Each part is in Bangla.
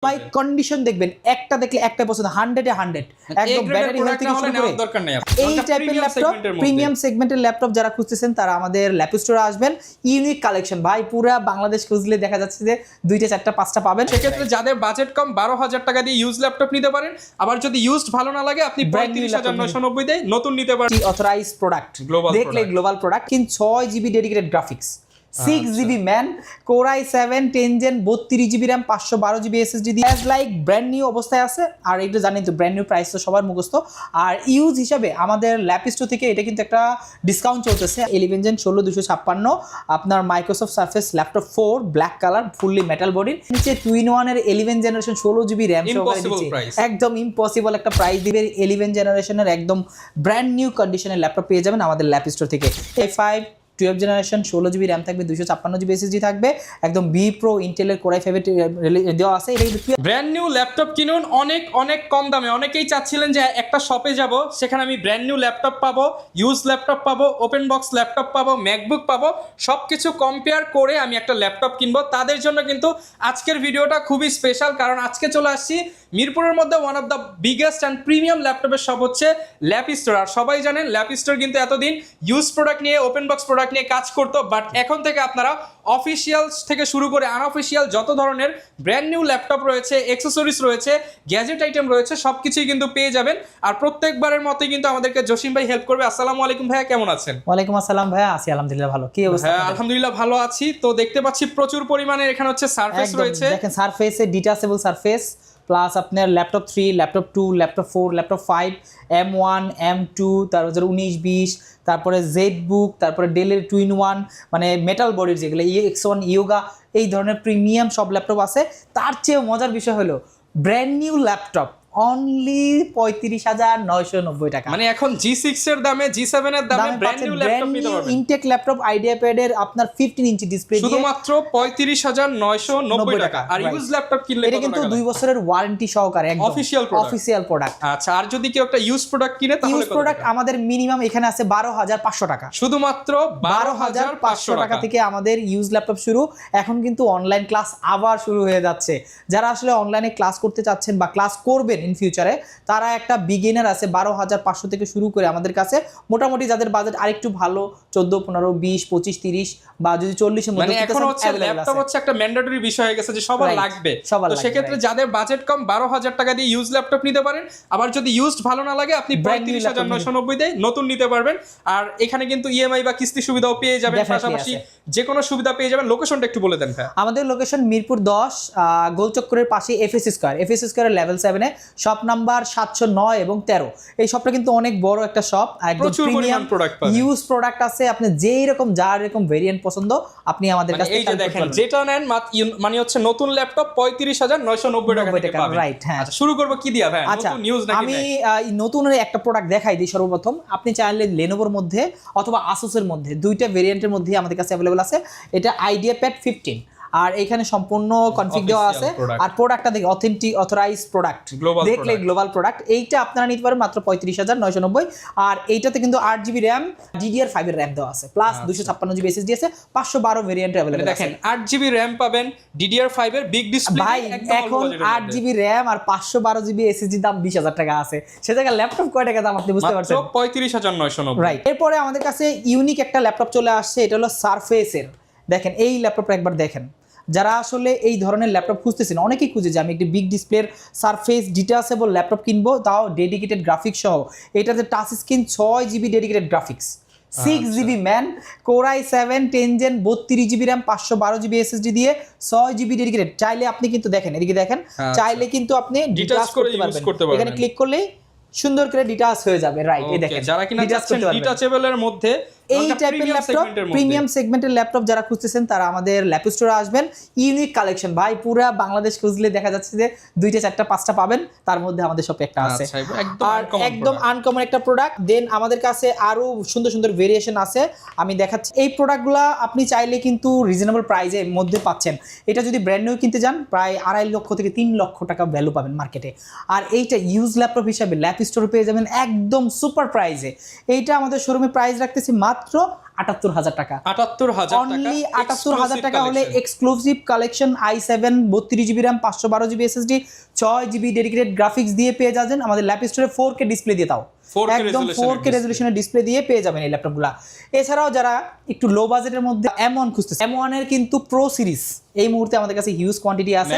বাই কন্ডিশন দেখবেন একটা দেখলে একটা পছন্দ 100 এ 100 একদম ব্যাটারি হেলথ থেকে শুরু করে দরকার নেই এই টাইপের ল্যাপটপ প্রিমিয়াম সেগমেন্টের ল্যাপটপ যারা খুঁজতেছেন তারা আমাদের ল্যাপ স্টোরে আসবেন। ইউনিক কালেকশন ভাই, পুরো বাংলাদেশ খুঁজলে দেখা যাচ্ছে যে 2টা 4টা 5টা পাবেন। সেক্ষেত্রে যাদের বাজেট কম 12,000 টাকা দিয়ে ইউজ ল্যাপটপ নিতে পারেন। আবার যদি ইউজড ভালো না লাগে আপনি 35,990 দিয়ে নতুন নিতে পারেন। অথরাইজড প্রোডাক্ট দেখলে গ্লোবাল প্রোডাক্ট, কিন্তু 6GB dedicated graphics, 6GB man, Core i7 10 Gen 32GB RAM 512GB SSD দিয়ে অ্যাজ লাইক ব্র্যান্ড নিউ অবস্থায় আছে। আর এটা জানেন তো ব্র্যান্ড নিউ প্রাইস তো সবার মুখস্থ। আর ইউজ হিসাবে আমাদের ল্যাপ স্টোর থেকে এটা কিন্তু একটা ডিসকাউন্ট চলতেছে। 11 Gen 16256 আপনার Microsoft surface laptop 4 black colour fully metal বডির নিচে 2-in-1 এর 11 জেনারেশন 16GB RAM সহকারে দিচ্ছে। একদম ইম্পসিবল একটা প্রাইস দিবে। 11 জেনারেশনের একদম ব্র্যান্ড নিউ কন্ডিশনের ল্যাপটপ পেয়ে যাবেন আমাদের ল্যাপ স্টোর থেকে। A5 12 জেনারেশন 16GB RAM থাকবে, 256GB SSD থাকবে, একদম বি প্রো ইন্টেলের Core i5 দেওয়া আছে। এটা কিন্তু ব্র্যান্ড নিউ ল্যাপটপ কিনুন অনেক কম দামে। অনেকেই চাচ্ছিলেন যে একটা শপে যাব, সেখানে আমি ব্র্যান্ড নিউ ল্যাপটপ পাবো, ইউজ ল্যাপটপ পাবো, ওপেন বক্স ল্যাপটপ পাবো, ম্যাকবুক পাবো, সবকিছু কম্পেয়ার করে আমি একটা ল্যাপটপ কিনবো। তাদের জন্য কিন্তু আজকের ভিডিওটা খুবই স্পেশাল, কারণ আজকে চলে আসছি মিরপুরের মধ্যে one of the biggest and premium ল্যাপটপের শপ হচ্ছে ল্যাপ স্টোর। আর সবাই জানেন ল্যাপ স্টোর কিন্তু এতদিন ইউজ প্রোডাক্ট নিয়ে, ওপেন বক্স প্রোডাক্ট নিয়ে কাজ করতো, বাট এখন থেকে আপনারা অফিসিয়াল থেকে শুরু করে আনঅফিসিয়াল যত ধরনের ব্র্যান্ড নিউ ল্যাপটপ রয়েছে, অ্যাক্সেসরিজ রয়েছে, গ্যাজেট আইটেম রয়েছে, সবকিছুই কিন্তু পেয়ে যাবেন। আর প্রত্যেকবারের মতোই কিন্তু আমাদেরকে জসিম ভাই হেল্প করবে। আসসালামু আলাইকুম ভাইয়া, কেমন আছেন? ওয়ালাইকুম আসসালাম ভাইয়া, আছি আলহামদুলিল্লাহ ভালো। কি অবস্থা? হ্যাঁ আলহামদুলিল্লাহ ভালো আছি। তো দেখতে পাচ্ছি প্রচুর পরিমাণে এখানে হচ্ছে সারফেস রয়েছে। দেখেন সারফেসে ডিটাচেবল সারফেস প্লাস আপনার laptop 3, laptop 2, laptop 4, laptop 5, M1, M2, তারপর 19-20, তারপরে জেড বুক, তারপরে ডেলের 2-in-1 মানে মেটাল বডির যেগুলো EX1 ইয়োগা, এই ধরনের প্রিমিয়াম সব ল্যাপটপ আছে। তার চেয়েও মজার বিষয় হলো ব্র্যান্ড নিউ ল্যাপটপ অনলি 35,990 টাকা। মানে এখন G6 এর দামে, G7 এর দামে ব্র্যান্ড নিউ ল্যাপটপ নিতে পারবেন। ইনটেক ল্যাপটপ আইডিয়া প্যাডের আপনার 15 ইঞ্চি ডিসপ্লে দিয়ে শুধুমাত্র 35,990 টাকা। আর ইউজ ল্যাপটপ কিনলে এটা কিন্তু 2 বছরের ওয়ারেন্টি সহকারে একদম অফিশিয়াল প্রোডাক্ট। আচ্ছা, আর যদি কেউ একটা ইউজ প্রোডাক্ট কিনে তাহলে ইউজ প্রোডাক্ট আমাদের মিনিমাম এখানে আছে 12,500 টাকা, শুধুমাত্র 12,500 টাকা থেকে আমাদের ইউজ ল্যাপটপ শুরু। এখন কিন্তু অনলাইন ক্লাস আবার শুরু হয়ে যাচ্ছে। যারা আসলে অনলাইনে ক্লাস করতে চাচ্ছেন বা ক্লাস করবেন ইন ফিউচারে, তারা একটা বিগিনার আছে 12,500 থেকে শুরু করে আমাদের কাছে। মোটামুটি যাদের বাজেট আরেকটু ভালো 14, 15, 20, 25, 30 বা যদি 40 এর মধ্যে, মানে এখন হচ্ছে ল্যাপটপ হচ্ছে একটা ম্যান্ডেটরি বিষয় হয়ে গেছে যে সবার লাগবে। তো সেক্ষেত্রে যাদের বাজেট কম 12,000 টাকা দিয়ে ইউজ ল্যাপটপ নিতে পারেন। আবার যদি ইউজড ভালো না লাগে আপনি 35,990 দিয়ে নতুন নিতে পারবেন। আর এখানে কিন্তু ইএমআই বা কিস্তি সুবিধাও পেয়ে যাবেন, পাশাপাশি যে কোনো সুবিধা পেয়ে যাবেন। লোকেশনটা একটু বলে দেন ভাই। আমাদের লোকেশন মিরপুর 10 গোলচক্করের পাশে এফএস স্কয়ারের লেভেল 7 এ শপ নাম্বার 709 এবং 13। এই শপটা কিন্তু অনেক বড় একটা শপ, একদম প্রিমিয়াম ইউজ প্রোডাক্ট আছে। আপনি যেই রকম যার এরকম ভেরিয়েন্ট পছন্দ আপনি আমাদের কাছে এই যে দেখেন, যেটা নেন মানে হচ্ছে নতুন ল্যাপটপ 35,990 টাকা পাবেন। রাইট, হ্যাঁ। আচ্ছা, শুরু করব কি দিয়া ভাই? নতুন নিউজ নাকি? আমি নতুনের একটা প্রোডাক্ট দেখাই দিই সর্বপ্রথম। আপনি চাইলে লেনোভোর মধ্যে অথবা আসুসের মধ্যে, দুইটা ভেরিয়েন্টের মধ্যে আমাদের কাছে अवेलेबल আছে। এটা আইডিয়া প্যাড 15, আর এখানে সম্পূর্ণ কনফিগ দেওয়া আছে। আর প্রোডাক্টটা দেখে অথেন্টিক অথরাইজড প্রোডাক্ট, দেখলে গ্লোবাল প্রোডাক্ট। এইটা আপনারা নিতে পারেন মাত্র 35,990। আর এইটাতে কিন্তু 8GB RAM DDR5 এর RAM দেওয়া আছে, প্লাস 256GB SSD আছে, 512 ভেরিয়েন্ট अवेलेबल আছে। দেখেন 8GB RAM পাবেন, DDR5 এর বিগ ডিসপ্লে। ভাই এখন 8GB RAM আর 512GB SSD দাম 20,000 টাকা আছে। সে জায়গায় ল্যাপটপ কয় টাকা দাম আপনি বুঝতে পারছেন? মাত্র 35,990। রাইট। এরপরে আমাদের কাছে ইউনিক একটা ল্যাপটপ চলে আসছে, এটা হলো সারফেসের। দেখেন এই ল্যাপটপটা একবার দেখেন। যারা আসলে এই ধরনের ল্যাপটপ খুঁজতেছেন, অনেকেই খুঁজে যে আমি একটি বিগ ডিসপ্লের সারফেস ডিটাচেবল ল্যাপটপ কিনবো, তাও ডেডিকেটেড গ্রাফিক্স সহ। এটাতে touch screen, 6GB dedicated graphics, 6GB man, Core i7 10 Gen 32GB RAM 512GB SSD দিয়ে 6GB ডেডিকেটেড। চাইলে আপনি কিন্তু দেখেন, এদিকে দেখেন, চাইলে কিন্তু আপনি ডিটাচ করতে পারবেন। এখানে ক্লিক করলেই সুন্দর করে ডিটাচ হয়ে যাবে। রাইট, এই দেখেন যারা কিনা চাচ্ছেন ডিটাচেবলের মধ্যে এই টাইপের ল্যাপটপ প্রিমিয়াম সেগমেন্টের ল্যাপটপ যারা খুঁজতেছেন তারা আমাদের ল্যাপ স্টোরে আসবেন। ইউনিক কালেকশন ভাই, পুরো বাংলাদেশ খুঁজলে দেখা যাচ্ছে যে 2টা 4টা 5টা পাবেন। তার মধ্যে আমাদের শপে একটা আছে, আর একদম আনকমন একটা প্রোডাক্ট। দেন আমাদের কাছে আরো সুন্দর সুন্দর ভেরিয়েশন আছে, আমি দেখাচ্ছি। এই প্রোডাক্টগুলো আপনি চাইলে কিন্তু রিজনেবল প্রাইসের মধ্যে পাচ্ছেন। এটা যদি ব্র্যান্ড নিউ কিনতে যান প্রায় 2.5 লক্ষ থেকে 3 লক্ষ টাকা ভ্যালু পাবেন মার্কেটে। আর এইটা ইউজ ল্যাপটপ হিসাবে ল্যাপ স্টোরে পেয়ে যাবেন একদম সুপার প্রাইসে। এইটা আমাদের শোরুমে প্রাইস রাখতেছি মাত্র মাত্র ৭৮,০০০ টাকা। ৭৮,০০০ টাকা, অনলি ৭৮,০০০ টাকা হলে exclusive collection i7 32GB RAM 512GB SSD 6GB dedicated graphics দিয়ে পেয়ে যাবেন আমাদের ল্যাপ স্টোরে। 4K ডিসপ্লে দিয়ে তাও 4K একদম 4K রেজোলিউশনের ডিসপ্লে দিয়ে পেয়ে যাবেন এই ল্যাপটপগুলো। এছাড়াও যারা একটু লো বাজেটের মধ্যে M1 খুঁজতেছে, M1 এর কিন্তু প্রো সিরিজ এই মুহূর্তে আমাদের কাছে হিউজ কোয়ান্টিটি আছে।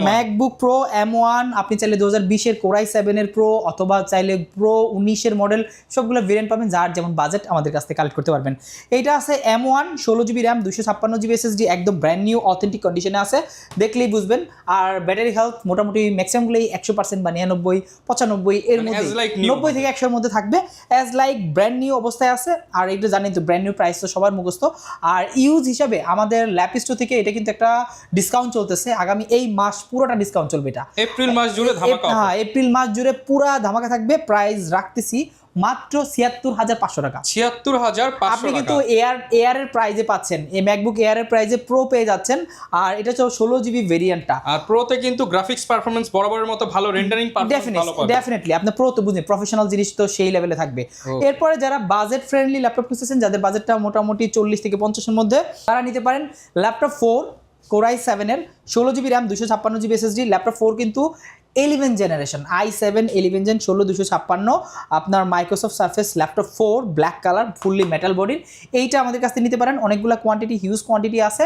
ম্যাকবুক প্রো M1 আপনি চাইলে 2020 এর Core i7 এর প্রো অথবা চাইলে প্রো 19 এর মডেল সবগুলো ভেরিয়েন্ট পাবেন, যার যেমন বাজেট আমাদের কাছ থেকে কালেক্ট করতে পারবেন। এইটা আছে M1 16GB RAM 256GB SSD, একদম ব্র্যান্ড নিউ অথেন্টিক কন্ডিশনে আছে, দেখলেই বুঝবেন। আর ব্যাটারি হেলথ মোটামুটি ম্যাক্সিমামগুলোই 100% বা 99 95 এর মধ্যে 90 থেকে 100 এর মধ্যে থাকবে, অ্যাজ লাইক ব্র্যান্ড নিউ অবস্থায় আছে। আর এটা জানেন তো ব্র্যান্ড নিউ প্রাইস তো সবার মুখস্থ। আর ইউজ হিসাবে আমাদের ল্যাপ স্টোর থেকে এটা কিন্তু একটা ডিসকাউন্ট চলতেছে, আগামী এই মাস পুরোটা ডিসকাউন্ট চলবে, এটা এপ্রিল মাস জুড়ে ধামাকা। হ্যাঁ, এপ্রিল মাস জুড়ে পুরো ধামাকা থাকবে। প্রাইস রাখতেছি মাত্র ৭৬,৫০০ টাকা। ৭৬,৫০০ আপনি কিন্তু এয়ার এর প্রাইজে পাচ্ছেন, এই ম্যাকবুক এয়ার এর প্রাইজে প্রো পেয়ে যাচ্ছেন। আর এটা হচ্ছে 16GB ভেরিয়েন্টটা। আর প্রোতে কিন্তু গ্রাফিক্স পারফরম্যান্স বরাবরের মতো ভালো, রেন্ডারিং পারফরম্যান্স ভালো পাবেন ডেফিনেটলি। আপনি প্রো তো বুঝেন প্রফেশনাল জিনিস তো সেই লেভেলে থাকবে। এরপরে যারা বাজেট ফ্রেন্ডলি ল্যাপটপ খুঁজতেছেন, যাদের বাজেটটা মোটামুটি 40 থেকে 50 এর মধ্যে, তারা নিতে পারেন ল্যাপটপ 4 Core i7 এর 16GB RAM 256GB SSD। Laptop 4 কিন্তু 11 জেনারেশন i7 11 জেন 16 256 আপনার Microsoft surface laptop 4 black colour fully metal বডির। এইটা আমাদের কাছ থেকে নিতে পারেন, অনেকগুলো কোয়ান্টিটি হিউজ কোয়ান্টিটি আছে।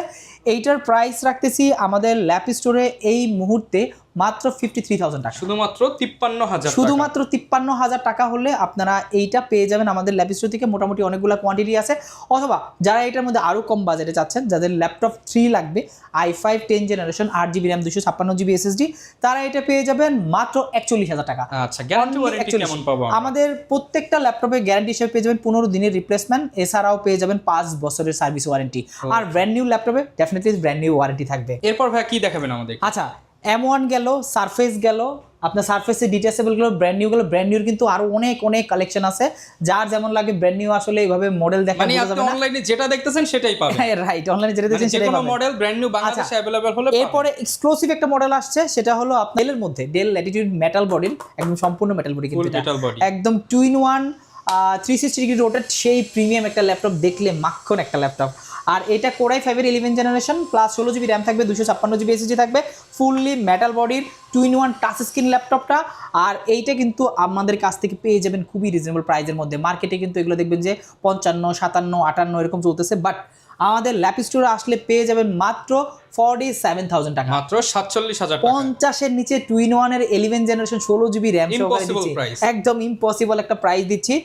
এইটার প্রাইস রাখতেছি আমাদের ল্যাপ স্টোরে এই মুহূর্তে মাত্র 53,000 টাকা, শুধুমাত্র 53,000 শুধুমাত্র 53,000 টাকা হলে আপনারা এইটা পেয়ে যাবেন আমাদের ল্যাপ স্টোর থেকে। মোটামুটি অনেকগুলো কোয়ান্টিটি আছে। অথবা যারা এটার মধ্যে আরও কম বাজেটে চাচ্ছেন, যাদের ল্যাপটপ 3 লাগবে i5 10 generation 8GB RAM 256GB SSD, তারা এটা পেয়ে যাবেন মাত্র 41,000 টাকা। আচ্ছা, গ্যারান্টি ওয়ারেন্টি কেমন পাবো? আমাদের প্রত্যেকটা ল্যাপটপে গ্যারান্টি হিসেবে পেয়ে যাবেন 15 দিনের রিপ্লেসমেন্ট, এছাড়াও পেয়ে যাবেন 5 বছরের সার্ভিস ওয়ারেন্টি। আর ব্র্যান্ড নিউ ল্যাপটপে ডেফিনেটলি ব্র্যান্ড নিউ ওয়ারেন্টি থাকবে। এরপর ভাই কি দেখাবেন আমাদের? আচ্ছা, M1 গেল, সারফেস গেল, আপনার সারফেসের ডিটেচেবল গেল, ব্র্যান্ড নিউ গেল। ব্র্যান্ড নিউর কিন্তু আরো অনেক কালেকশন আছে, যার যেমন লাগে ব্র্যান্ড নিউ আসলে এইভাবে মডেল দেখা মানে আপনি অনলাইনে যেটা দেখতেছেন সেটাই পাবেন। রাইট, অনলাইনে যেটা দেখতেছেন সেটাই পাবেন। মডেল ব্র্যান্ড নিউ বাংলাদেশে अवेलेबल হলে পাবেন। এরপরে এক্সক্লুসিভ একটা মডেল আসছে, সেটা হলো আপনার ডেলের মধ্যে ডেল ল্যাটিটিউড মেটাল বডির, একদম সম্পূর্ণ মেটাল বডি, কিন্তু এটা একদম 2-in-1 360 ডিগ্রি রোটেট সেই প্রিমিয়াম একটা ল্যাপটপ, দেখলে মাখন একটা ল্যাপটপ। আর এটা Core i5 এর 11 জেনারেশন প্লাস 16GB RAM থাকবে, 256GB SSD থাকবে, ফুললি মেটাল বডির 2-in-1 টাচ স্ক্রিন ল্যাপটপটা। আর এইটা কিন্তু আমাদের কাছ থেকে পেয়ে যাবেন খুবই রিজনেবল প্রাইসের মধ্যে। মার্কেটে কিন্তু এগুলো দেখবেন যে 55, 57, 58 এরকম চলতেছে, বাট আমাদের ল্যাপ স্টোরে আসলে পেয়ে যাবেন মাত্র 47,000 টাকা, মাত্র 47,000 টাকা। 50 এর নিচে 2-in-1 এর 11 জেনারেশন 16GB RAM সহকারে দিচ্ছি, একদম ইম্পসিবল একটা প্রাইস দিচ্ছি।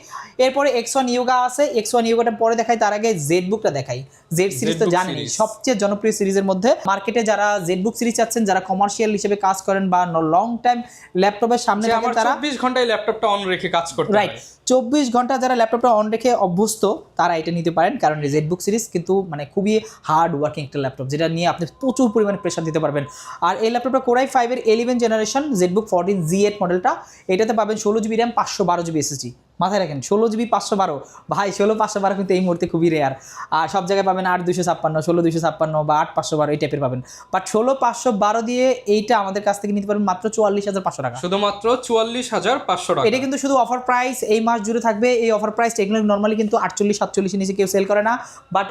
এরপরে X1 Yoga আছে, X1 Yogaটা পরে দেখাই, তার আগে জেডবুকটা দেখাই। জেড সিরিজ তো জানেনই সবচেয়ে জনপ্রিয় সিরিজের মধ্যে। মার্কেটে যারা জেডবুক সিরিজ চাচ্ছেন, যারা কমার্শিয়াল হিসেবে কাজ করেন বা লং টাইম ল্যাপটপের সামনে থাকেন, তারা 24 ঘন্টায় ল্যাপটপটা অন রেখে কাজ করতে পারে। রাইট, 24 ঘন্টা যারা ল্যাপটপটা অন রেখে অভ্যস্ত, তারা এটা নিতে পারেন। কারণ জেডবুক সিরিজ কিন্তু মানে খুবই হার্ড ওয়ার্কিং একটা ল্যাপটপ, যেটা নিয়ে আপনি প্রচুর পরিমাণে প্রেশার দিতে পারবেন। আর এই ল্যাপটপটা Core i5 এর 11 জেনারেশন জেডবুক 14Z8 মডেলটা, এটাতে পাবেন 16GB RAM 512GB SSD। মাথায় রাখেন 16GB 512, ভাই 16/512 কিন্তু এই মুহূর্তে খুবই রেয়ার। আর সব জায়গায় পাবেন 8/256, 16/256 বা 8/512 এই টাইপের পাবেন। বাট 16/512 দিয়ে এইটা আমাদের কাছ থেকে নিতে পারবেন মাত্র 44,500 টাকা, শুধুমাত্র 44,500 টাকা। এটা কিন্তু শুধু অফার প্রাইস, এই মাস জুড়ে থাকবে এই অফার প্রাইস। এগুলো নর্মালি কিন্তু 48-47 নিচে কেউ সেল করে না, বাট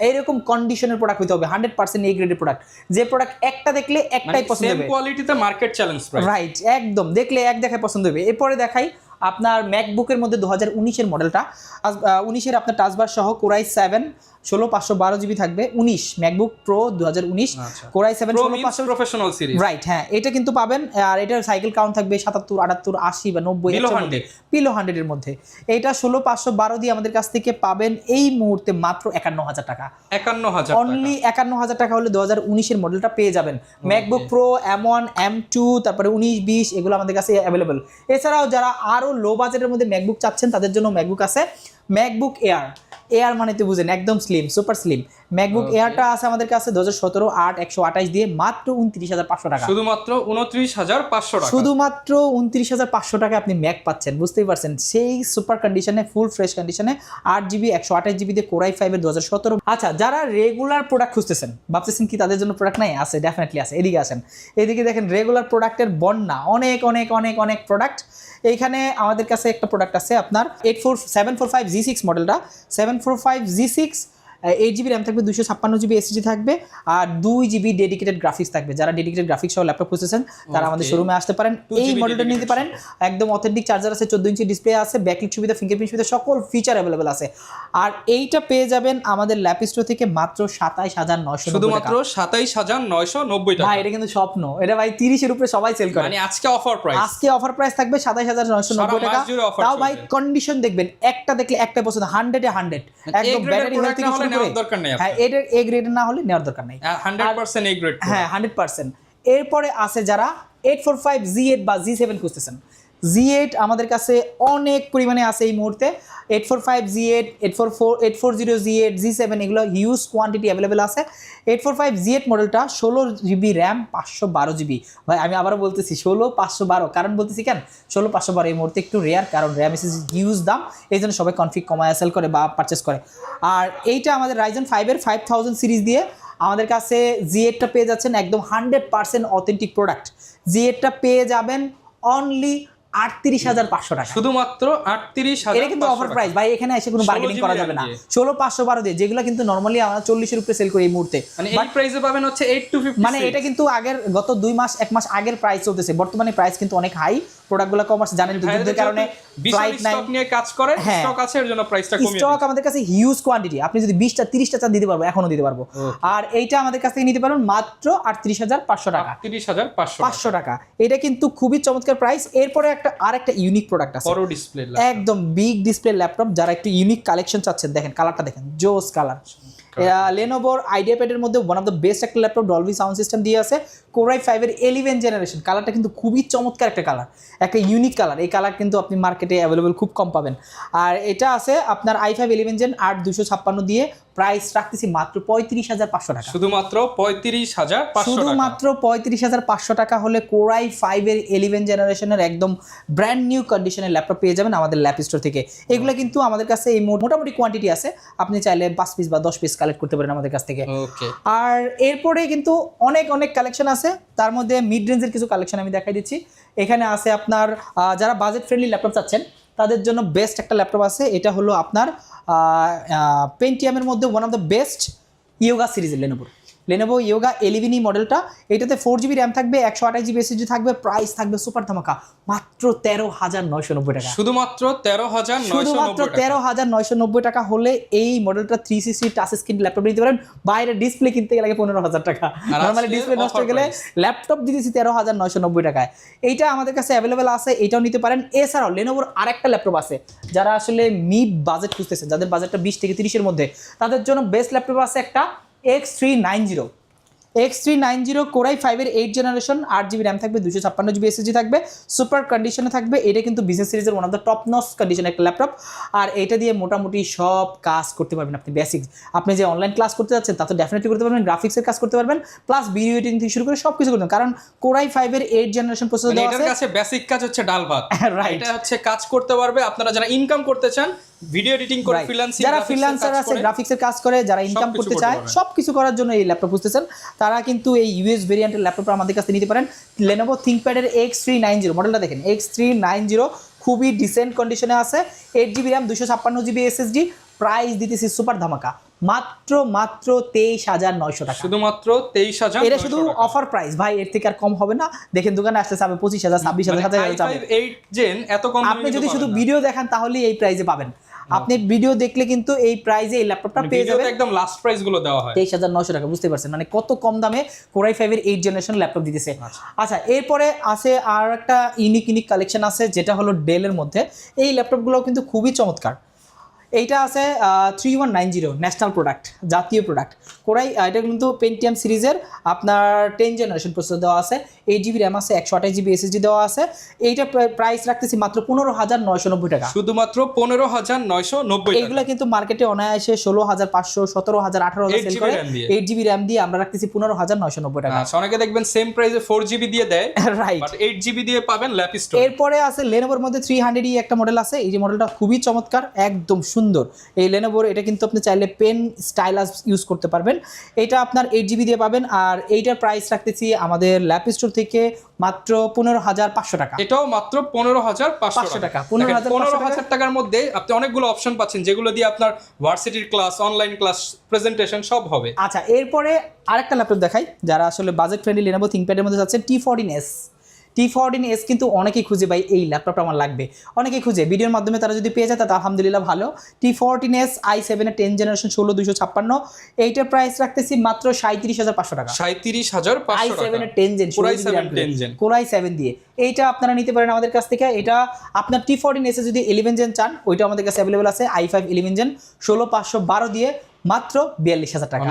এইরকম কন্ডিশনের প্রোডাক্ট হতে হবে, 100% এই গ্রেডের প্রোডাক্ট। যে প্রোডাক্ট একটা দেখলে একটাই পছন্দ হবে, সেম কোয়ালিটিতে মার্কেট চ্যালেঞ্জ প্রাইস, রাইট, একদম দেখলে এক দেখায় পছন্দ হবে। এরপরে দেখাই আপনার ম্যাকবুকের মধ্যে 2019 এর মডেলটা, 19 এর আপনার টাচবার সহ Core i7 16/512GB থাকবে, 19 MacBook pro 2019 Core i7 16/512 professional series, right. হ্যাঁ, এটা কিন্তু পাবেন। আর এটার সাইকেল কাউন্ট থাকবে 77, 78, 80 বা 90 বিলো 100 এর মধ্যে। এইটা 16/512 দিয়ে আমাদের কাছ থেকে পাবেন এই মুহূর্তে মাত্র 51,000 টাকা, 51,000 অনলি 51,000 টাকা হলে 2019 এর মডেলটা পেয়ে যাবেন। ম্যাকবুক প্রো M1 M2 তারপরে 19, 20 এগুলো আমাদের কাছে অ্যাভেলেবল। এছাড়াও যারা আরো লো বাজেটের মধ্যে ম্যাকবুক চাচ্ছেন, তাদের জন্য ম্যাকবুক আছে ম্যাকবুক এয়ার। এয়ার মানে তো বুঝেন একদম স্লিম, সুপার স্লিম। ম্যাকবুক এয়ারটা আছে আমাদের কাছে 2017 8 128 দিয়ে মাত্র 29,500 টাকা, শুধুমাত্র 29,500 টাকা, শুধুমাত্র 29,500 টাকা আপনি ম্যাক পাচ্ছেন, বুঝতেই পারছেন সেই সুপার কন্ডিশনে, ফুল ফ্রেশ কন্ডিশনে 8GB 128GB দিয়ে কোরাই 5 এর 2017। আচ্ছা, যারা রেগুলার প্রোডাক্ট খুঁজতেছেন, ভাবতেছেন কি তাদের জন্য প্রোডাক্ট নাই? আছে, ডেফিনেটলি আছে। এদিকে আসেন, এদিকে দেখেন রেগুলার প্রোডাক্টের বন্যা, অনেক অনেক অনেক অনেক প্রোডাক্ট। এইখানে আমাদের কাছে একটা প্রোডাক্ট আছে আপনার 745G6 মডেলটা, 745G6, 8GB র্যাম থাকবে, 256GB এসএসডি থাকবে, আর 2GB ডেডিকেটেড গ্রাফিক্স থাকবে। যারা ডেডিকেটেড গ্রাফিক্স সহ ল্যাপটপ খুঁজতেছেন তারা আমাদের শোরুমে আসতে পারেন, এই মডেলটা নিতে পারেন। একদম অথেন্টিক চার্জার আছে, 14 ইঞ্চি ডিসপ্লে আছে, ব্যাকলিট সুবিধা, ফিঙ্গারপ্রিন্ট সুবিধা, সকল ফিচার অ্যাভেলেবেল আছে। আর এইটা পেয়ে যাবেন আমাদের ল্যাপ স্টোর থেকে মাত্র 27,990 টাকা, শুধুমাত্র 27,990 টাকা। ভাই এটা কিন্তু স্বপ্ন, এটা ভাই 30 এর উপরে সবাই সেল করে। মানে আজকে অফার প্রাইস, আজকে অফার প্রাইস থাকবে 27,990 টাকা। তাও ভাই কন্ডিশন দেখবেন, একটা দেখলে একটা পছন্দ, 100 এ 100, একদম ব্যাটারি হেলথ থেকে শুরু করে। দরকার নেই, হ্যাঁ, এর এ গ্রেড না হলে নেওয়ার দরকার নেই, 100% এ গ্রেড। হ্যাঁ 100%। এরপরে আছে যারা 845Z8 বা Z7 খুঁজতেছেন, Z8 আমাদের কাছে অনেক পরিমাণে আছে এই মুহূর্তে। 845Z8, 840Z8, Z7 এগুলো হিউজ কোয়ান্টিটি অ্যাভেলেবেল আছে। 845Z8 মডেলটা 16GB র্যাম, 512GB। ভাই আমি আবারও বলতেছি 16 512, কারণ বলতেছি কেন 16 512 এই মুহূর্তে একটু রেয়ার, কারণ র্যাম এসএসডি হিউজ দাম, এই জন্য সবাই কনফিগ কমায় সেল করে বা পারচেস করে। আর এইটা আমাদের Ryzen 5 এর 5000 সিরিজ দিয়ে আমাদের কাছে Z8টা পেয়ে যাচ্ছেন একদম 100% অথেন্টিক প্রোডাক্ট। Z8টা পেয়ে যাবেন অনলি 38,500 টাকা, শুধুমাত্র 38,500। এটা কিন্তু অফার প্রাইস ভাই, এখানে এসে কোনো বার্গেনিং করা যাবে না। 16 512 দিয়ে যেগুলো কিন্তু নরমালি আমরা 40 এর উপরে সেল করি এই মুহূর্তে, মানে এই প্রাইসে পাবেন হচ্ছে 8256। মানে এটা কিন্তু আগের গত 2 মাস 1 মাস আগের প্রাইস চলতেছে, বর্তমানে প্রাইস কিন্তু অনেক হাই। প্রোডাক্টগুলো কমার্স জানেন তো, যুদ্ধের কারণে ফ্লাইট নাই, স্টক নিয়ে কাজ করে, স্টক আছে, এর জন্য প্রাইসটা কমিয়ে দিয়েছে। স্টক আমাদের কাছে হিউজ কোয়ান্টিটি, আপনি যদি 20টা 30টা চান দিতে পারবো, এখনো দিতে পারবো। আর এইটা আমাদের কাছ থেকে নিতে পারবেন মাত্র 38,500 টাকা, 38,500 টাকা। এটা কিন্তু খুবই চমৎকার প্রাইস। এরপরে আরেকটা ইউনিক প্রোডাক্ট আছে, বড় ডিসপ্লে, একদম বিগ ডিসপ্লে ল্যাপটপ। যারা একটু ইউনিক কালেকশন চাচ্ছেন, দেখেন কালারটা দেখেন, জোস কালার। লেনোভোর আইডিয়াপ্যাডের মধ্যে ওয়ান অফ দ্য বেস্ট একটা ল্যাপটপ, ডলবি সাউন্ড সিস্টেম দিয়ে আছে, কোরাই 5 এর 11 জেনারেশন। কালারটা কিন্তু খুবই চমৎকার একটা কালার, একটা ইউনিক কালার। এই কালার কিন্তু আপনি মার্কেটে অ্যাভেলেবল খুব কম পাবেন। আর এটা আছে আপনার i5 11 জেন 8256 দিয়ে, প্রাইস রাখতেছি মাত্র 35,500 টাকা, শুধুমাত্র 35,500 টাকা, শুধুমাত্র 35,500 টাকা হলে কোরাই 5 এর 11 জেনারেশনের একদম ব্র্যান্ড নিউ কন্ডিশনের ল্যাপটপ পেয়ে যাবেন আমাদের ল্যাপ স্টোর থেকে। এগুলো কিন্তু আমাদের কাছে এই মোটামুটি কোয়ান্টিটি আছে, আপনি চাইলে 5 পিস বা 10 পিস কালেক্ট করতে পারেন আমাদের কাছ থেকে। ওকে। আর এরপরে কিন্তু অনেক অনেক কালেকশন আছে, তার মধ্যে মিড রেঞ্জের কিছু কালেকশন আমি দেখাই দিচ্ছি। এখানে আছে আপনার যারা বাজেট ফ্রেন্ডলি ল্যাপটপ চাচ্ছেন তাদের জন্য বেস্ট একটা ল্যাপটপ আছে। এটা হলো আপনার পেন্টিয়ামের মধ্যে one of the best yoga সিরিজের লেনোভো ইয়োগা 11E মডেলটা। এটাতে 4GB র্যাম থাকবে, 128GB এসএসডি থাকবে, প্রাইস থাকবে সুপার ধামাকা মাত্র 13,990 টাকা, শুধুমাত্র 13,990 টাকা হলে এই মডেলটা 360 টাচ স্ক্রিন ল্যাপটপ নিতে পারেন। বাইরে ডিসপ্লে কিনতে গেলে 15,000 টাকা, নরমালি ডিসপ্লে নষ্ট হয়ে গেলে ল্যাপটপ দিতেছি 13,990 টাকায়। এইটা আমাদের কাছে অ্যাভেলেবেল আছে, এটাও নিতে পারেন। এছাড়াও লেনোভোর আরেকটা ল্যাপটপ আছে, যারা আসলে মিড বাজেট খুঁজতেছেন, যাদের বাজেটটা 20 থেকে 30 এর মধ্যে, তাদের জন্য বেস্ট ল্যাপটপ আছে একটা X390 কোরাই 5 এর 8 জেনারেশন, 8GB র্যাম থাকবে, 256GB এসএসডি থাকবে, সুপার কন্ডিশনে থাকবে। এটা কিন্তু বিজনেস সিরিজের one of the top notch condition একটা ল্যাপটপ। আর এটা দিয়ে মোটামুটি সব কাজ করতে পারবেন আপনি। বেসিক আপনি যে অনলাইন ক্লাস করতে যাচ্ছেন তা তো ডেফিনেটলি করতে পারবেন, গ্রাফিক্সের কাজ করতে পারবেন, প্লাস ভিডিও এডিটিং থেকে শুরু করে সব কিছু করতে পারবেন, কারণ কোরাই 5 এর 8 জেনারেশন প্রসেসর দেওয়া আছে। এটার কাছে বেসিক কাজ হচ্ছে ডাল ভাত, রাইট। এটা হচ্ছে কাজ করতে পারবে। আপনারা যারা ইনকাম করতে চান, ভিডিও এডিটিং করে, ফ্রিল্যান্সিং, যারা ফ্রিল্যান্সার আছে, গ্রাফিক্সের কাজ করে, যারা ইনকাম করতে চায়, সবকিছু করার জন্য এই ল্যাপটপ খুঁজতেছেন, তারা কিন্তু এই ইউএস ভেরিয়েন্টের ল্যাপটপটা আমাদের কাছে নিতে পারেন। লেনোভো থিংকপ্যাড এর X390 মডেলটা দেখেন, X390 খুবই ডিসেন্ট কন্ডিশনে আছে, 8GB RAM, 256GB SSD, price দিতেছি সুপার ধামাকা মাত্র 23,900 টাকা, শুধুমাত্র 23,000। এটা শুধু অফার প্রাইস ভাই, এর থেকে আর কম হবে না। দেখেন দোকানে আসলে যাবে 25,000, 26,000, 27,000 যাবে। 8 জেন এত কম আপনি যদি শুধু ভিডিও দেখেন তাহলে এই প্রাইসে পাবেন। আপনি ভিডিও দেখলে কিন্তু এই প্রাইসে এই ল্যাপটপটা পেয়ে যাবেন, একদম লাস্ট প্রাইস গুলো দেওয়া হয় 23,900 টাকা। বুঝতে পারছেন মানে কত কম দামে কোরাই 5 এর 8 জেনারেশন ল্যাপটপ দিতেছে। আচ্ছা, এরপরে আছে আর একটা ইউনিক কালেকশন আছে, যেটা হলো ডেলের মধ্যে। এই ল্যাপটপগুলো কিন্তু খুবই চমৎকার। এইটা আছে 3190 ন্যাশনাল প্রোডাক্ট, জাতীয় প্রোডাক্ট। কোরাই এটা কিন্তু পেন্টিয়াম সিরিজের আপনার 10 জেনারেশন প্রসেসর দেওয়া আছে, 8GB র্যাম আছে, 128GB SSD দেওয়া আছে। এইটা প্রাইস রাখতেছি মাত্র 15,990 টাকা, শুধুমাত্র 15,990 টাকা। এইগুলা কিন্তু মার্কেটে অনায়াসে 16,500, 17,000, 18,000 সেল করে। 8GB র্যাম দিয়ে আমরা রাখতেছি 15,990 টাকা। আচ্ছা, অনেকে দেখবেন সেম প্রাইসে 4GB দিয়ে দেয়, রাইট, বাট 8GB দিয়ে পাবেন ল্যাপিস্টোন। এরপরে আছে লেনোভোর মধ্যে 300E একটা মডেল আছে, এই যে মডেলটা খুবই চমৎকার, একদম সুন্দর। এই লেনোভোর এটা কিন্তু আপনি চাইলে পেন স্টাইলাস ইউজ করতে পারবেন। এটা আপনার 8GB দিয়ে পাবেন, আর এইটার প্রাইস রাখতেছি আমাদের ল্যাপ স্টোর থেকে মাত্র 15,500 টাকা। এটাও মাত্র 15,500 টাকা। 15,000 টাকার মধ্যে আপনি অনেকগুলো অপশন পাচ্ছেন, যেগুলো দিয়ে আপনার ভার্সিটির ক্লাস, অনলাইন ক্লাস, প্রেজেন্টেশন সব হবে। আচ্ছা, এরপরে আরেকটা ল্যাপটপ দেখাই, যারা আসলে বাজেট ফ্রেন্ডলি লেনোভো থিংকপ্যাডের মধ্যে যাচ্ছে, T14S কিন্তু অনেকেই খুঁজে ভাই এই ল্যাপটপটা আমার লাগবে, অনেকেই খুঁজে, ভিডিওর মাধ্যমে তারা যদি পেয়ে যায় তাহলে আলহামদুলিল্লাহ ভালো। T14S i7 এর 10 জেনারেশন 16,256, এইটার প্রাইস রাখতেছি মাত্র 37,500 টাকা। 37,500 i7 টাকা এর 10 gen, Core i7 Core i7 দিয়ে এইটা আপনারা নিতে পারেন আমাদের কাছ থেকে। এটা আপনার T14S এ যদি 11 জেন চান, ওইটা আমাদের কাছে অ্যাভেলেবল আছে, i5 11 জেন 16,512 দিয়ে মাত্র 42,000 টাকা।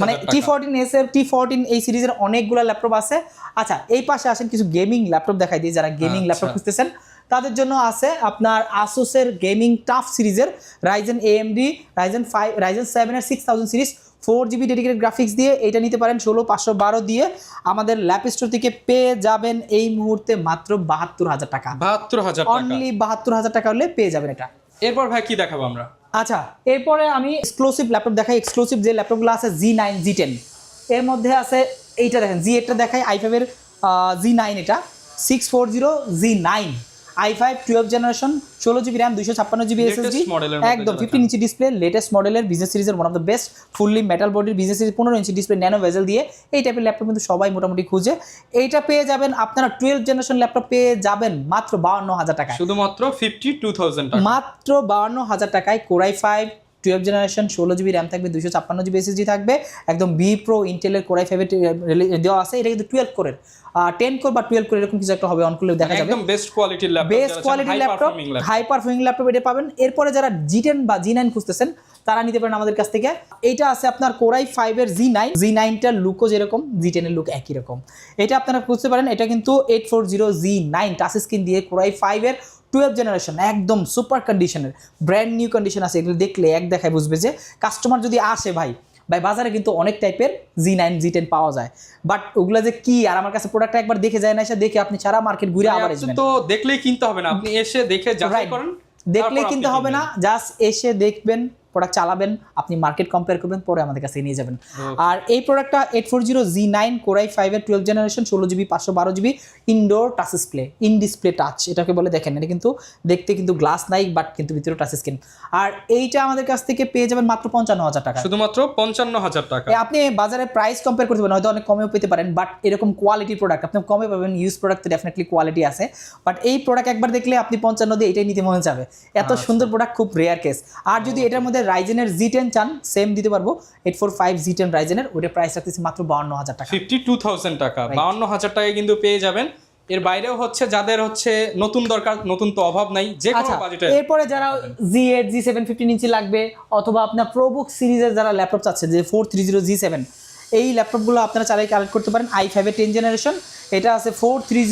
মানে T14S এর T14 এই সিরিজের অনেকগুলো ল্যাপটপ আছে। আচ্ছা, এই পাশে আসেন কিছু গেমিং ল্যাপটপ দেখাই দিই, যারা গেমিং ল্যাপটপ খুঁজতেছেন তাদের জন্য আছে আপনার আসুসের গেমিং টাফ সিরিজের Ryzen AMD Ryzen 7 এর 6000 সিরিজ 4GB ডেডিকেটেড গ্রাফিক্স দিয়ে এটা নিতে পারেন 16,512 দিয়ে। আমাদের ল্যাপ স্টোর থেকে পেয়ে যাবেন এই মুহূর্তে মাত্র 72,000 টাকা। 72,000 টাকা, অনলি 72,000 টাকা হলে পেয়ে যাবেন এটা। এরপর ভাই কি দেখাবো আমরা? আচ্ছা, এরপরে আমি এক্সক্লুসিভ ল্যাপটপ দেখাই। এক্সক্লুসিভ যে ল্যাপটপগুলো আছে G9 G10, এর মধ্যে আছে এইটা দেখেন, G8টা দেখাই, i5 এর G9, এটা 640 G9, i5 12 generation 16GB RAM 256GB SSD, একদম 15 ইঞ্চি ডিসপ্লে, লেটেস্ট মডেলের বিজনেস সিরিজের one of the best, fully metal বডির business series, 15 inch display, nano bezel দিয়ে এই টাইপের ল্যাপটপ কিন্তু সবাই মোটামুটি খুঁজে। এইটা পেয়ে যাবেন আপনারা 12 জেনারেশন ল্যাপটপ পেয়ে যাবেন মাত্র 52,000 টাকায়, শুধুমাত্র 52,000 টাকা, মাত্র 52,000 টাকায়। Core i5 12 generation 16GB RAM থাকবে, 256GB SSD থাকবে, একদম বি প্রো ইন্টেলের Core i5 দেওয়া আছে। এটা কিন্তু 12 কোরের, 10 কোর বা 12 কোর এরকম কিছু একটা হবে, অন করলে দেখা যাবে। একদম বেস্ট কোয়ালিটির ল্যাপটপ, বেস্ট কোয়ালিটির ল্যাপটপ, হাই পারফর্মিং ল্যাপটপ এটা পাবেন। এরপরে যারা G10 বা G9 খুঁজতেছেন তারা নিতে পারেন আমাদের কাছ থেকে। এইটা আছে আপনার Core i5 এর G9টার লুকও যেরকম, G10 এর লুক একই রকম। এটা আপনারা খুঁজতে পারেন, এটা কিন্তু 840 G9 টাচ স্ক্রিন দিয়ে Core i5 এর 12 জেনারেশন, একদম সুপার কন্ডিশনের, ব্র্যান্ড নিউ কন্ডিশন আছে। এগুলো দেখলে এক দেখায় বুঝবে যে কাস্টমার যদি আসে ভাই বাজারে কিন্তু অনেক টাইপের G9 G10 পাওয়া যায়, বাট ওগুলা যে কি, আর আমার কাছে প্রোডাক্টটা একবার দেখে যায় না, এসে দেখে আপনি সারা মার্কেট ঘুরে আবার আসবেন। তো দেখলেই কিনতে হবে না, আপনি এসে দেখে যাচাই করেন, দেখলেই কিনতে হবে না, জাস্ট এসে দেখবেন, প্রোডাক্ট চালাবেন, আপনি মার্কেট কম্পেয়ার করবেন, পরে আমাদের কাছে নিয়ে যাবেন। আর এই প্রোডাক্টটা 840 G9 Core i5 এর 12 generation 16GB 512GB indoor touch display, in display touch এটাকে বলে। দেখেন এটা কিন্তু দেখতে কিন্তু গ্লাস নাই, বাট কিন্তু ভিতরে টাচ স্ক্রিন। আর এইটা আমাদের কাছ থেকে পেয়ে যাবেন মাত্র 55,000 টাকা, শুধুমাত্র 55,000 টাকা। আপনি বাজারে প্রাইস কম্পেয়ার করতে পারেন, হয়তো অনেক কমেও পেতে পারেন, বাট এরকম কোয়ালিটির প্রোডাক্ট আপনি কমে পাবেন। ইউজ প্রোডাক্ট তো ডেফিনেটলি কোয়ালিটি আছে, বাট এই প্রোডাক্ট একবার দেখলে আপনি 55 দিয়ে এটাই নিতে মনে যাবে। এত সুন্দর প্রোডাক্ট, খুব রেয়ার কেস। আর যদি এটার মধ্যে রাইজেনের G10 চান, সেম দিতে পারবো, 845 G10 রাইজেনের, ওটা প্রাইস রাখতেছি মাত্র 52,000 টাকা, 52,000 টাকা। 52,000 টাকায় কিন্তু পেয়ে যাবেন। এর বাইরেও হচ্ছে যাদের হচ্ছে নতুন দরকার, নতুন তো অভাব নাই, যে কোনো বাজেটে। এরপরে যারা G8 G7 15 ইঞ্চি লাগবে, অথবা আপনার প্রোবুক সিরিজের যারা ল্যাপটপ চাচ্ছে, যে 430 G7, এই ল্যাপটপগুলো আপনারা চাইলে কালেক্ট করতে পারেন। i5 এর 10 জেনারেশন, এটা আছে 430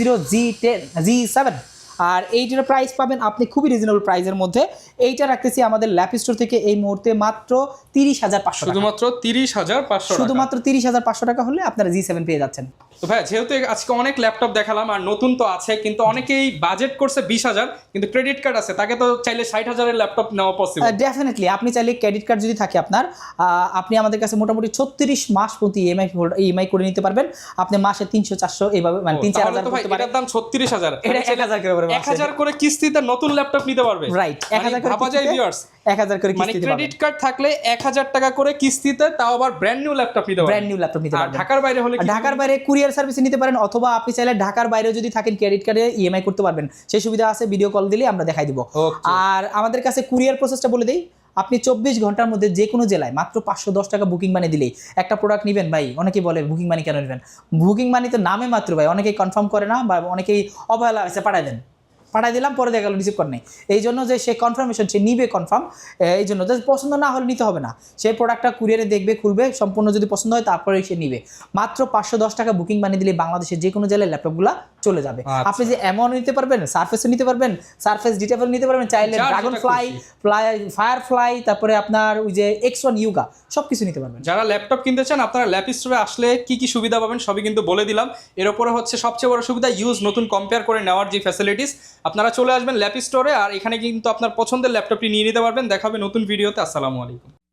G7, আর এইটার প্রাইস পাবেন আপনি খুবই রিজনেবল প্রাইসের মধ্যে। এইটা রাখতেছি আমাদের ল্যাপ স্টোর থেকে এই মুহূর্তে মাত্র 30,500 টাকা, শুধুমাত্র 30,500 টাকা, শুধুমাত্র 30,500 টাকা হলে আপনারা G7 পেয়ে যাচ্ছেন। তো ভাই, যেহেতু আজকে অনেক ল্যাপটপ দেখালাম, আর নতুন তো আছে, কিন্তু অনেকেই বাজেট করছে 20,000, কিন্তু ক্রেডিট কার্ড আছে, তাকে তো চাইলে 60,000 এর ল্যাপটপ নেওয়া পসিবল। ডেফিনেটলি আপনি চাইলে ক্রেডিট কার্ড যদি থাকে আপনার, আপনি আমাদের কাছে মোটামুটি 36 মাস প্রতি ইএমআই করে নিতে পারবেন। আপনি মাসে 300-400 এইভাবে, মানে 3-4 হাজার করতে পারেন। এটার দাম 36,000, এটা 1,000 করে পড়বে, 1,000 করে কিস্তিতে নতুন ল্যাপটপ নিতে পারবে। রাইট, 1,000 করে ভাবা যায় ভিউয়ার্স, 1,000 করে মানে কিস্তিতে ক্রেডিট কার্ড থাকলে 1,000 টাকা করে কিস্তিতে, তাও আবার ব্র্যান্ড নিউ ল্যাপটপ নিতে পারবেন। ব্র্যান্ড নিউ ল্যাপটপ নিতে পারবেন। ঢাকার বাইরে হলে, ঢাকার বাইরে কুরিয়ার সার্ভিসে নিতে পারেন, অথবা আপনি চাইলে ঢাকার বাইরেও যদি থাকেন ক্রেডিট কার্ডে ইএমআই করতে পারবেন, সেই সুবিধা আছে। ভিডিও কল দিলে আমরা দেখাই দিব। আর আমাদের কাছে কুরিয়ার প্রসেসটা বলে দেই, আপনি 24 ঘন্টার মধ্যে যে কোনো জেলায় মাত্র 510 টাকা বুকিং মানি দিলেই একটা প্রোডাক্ট নেবেন। ভাই অনেকেই বলে বুকিং মানি কেন নেবেন? বুকিং মানি তো নামে মাত্র ভাই, অনেকেই কনফার্ম করে না, বা অনেকেই অবহেলা আছে, পাঠায় দেন পাঠাই দিলাম, পরে দেখা গেলো রিসিভ করে নেই। এই জন্য যে সে কনফার্মেশন সে নিবে কনফার্ম, এই জন্য যে পছন্দ না হলে নিতে হবে না, সে প্রোডাক্টটা কুরিয়ারে দেখবে, খুলবে, সম্পূর্ণ যদি পছন্দ হয় তারপরে সে নিবে। মাত্র 510 টাকা বুকিং বানিয়ে দিলে বাংলাদেশের যে কোনো জেলায় ল্যাপটপগুলো চলে যাবে। আপনি যে এমন নিতে পারবেন, সারফেসও নিতে পারবেন, সারফেস ডিটেবল নিতে পারবেন, চাইলে ড্রাগন ফ্লাই, ফায়ার ফ্লাই, তারপরে আপনার ওই যে X1 ইউগা সব কিছু নিতে পারবেন। যারা ল্যাপটপ কিনতে চান আপনারা ল্যাপ স্টোরে আসলে কি কি সুবিধা পাবেন সবই কিন্তু বলে দিলাম। এর উপরে হচ্ছে সবচেয়ে বড় সুবিধা ইউজ নতুন কম্পেয়ার করে নেওয়ার যে ফ্যাসিলিটিস। আপনারা চলে আসবেন ল্যাপ স্টোরে আর এখানে কিন্তু আপনার পছন্দের ল্যাপটপটি নিয়ে নিতে পারবেন। দেখা হবে নতুন ভিডিওতে। আসসালামু আলাইকুম।